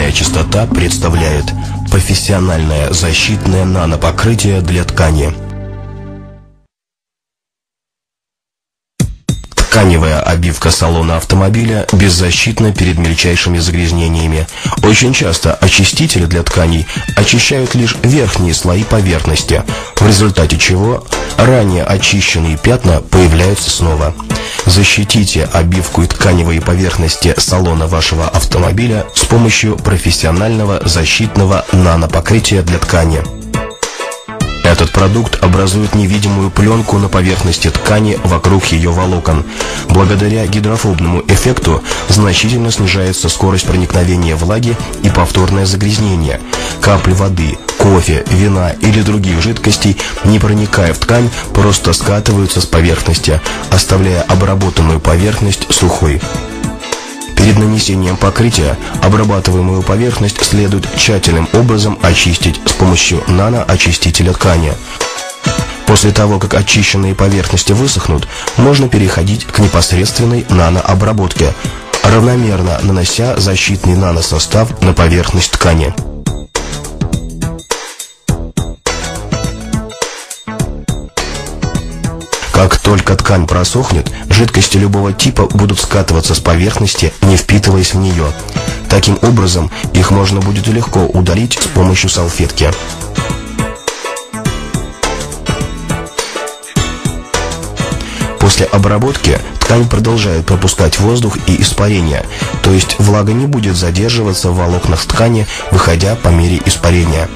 Стильная чистота представляет профессиональное защитное нанопокрытие для ткани. Тканевая обивка салона автомобиля беззащитна перед мельчайшими загрязнениями. Очень часто очистители для тканей очищают лишь верхние слои поверхности, в результате чего ранее очищенные пятна появляются снова. Защитите обивку и тканевые поверхности салона вашего автомобиля с помощью профессионального защитного нанопокрытия для ткани. Этот продукт образует невидимую пленку на поверхности ткани вокруг ее волокон. Благодаря гидрофобному эффекту значительно снижается скорость проникновения влаги и повторное загрязнение. Капли воды, кофе, вина или других жидкостей, не проникая в ткань, просто скатываются с поверхности, оставляя обработанную поверхность сухой. Перед нанесением покрытия обрабатываемую поверхность следует тщательным образом очистить с помощью наноочистителя ткани. После того, как очищенные поверхности высохнут, можно переходить к непосредственной нанообработке, равномерно нанося защитный наносостав на поверхность ткани. Как только ткань просохнет, жидкости любого типа будут скатываться с поверхности, не впитываясь в нее. Таким образом, их можно будет легко удалить с помощью салфетки. После обработки ткань продолжает пропускать воздух и испарение, то есть влага не будет задерживаться в волокнах ткани, выходя по мере испарения.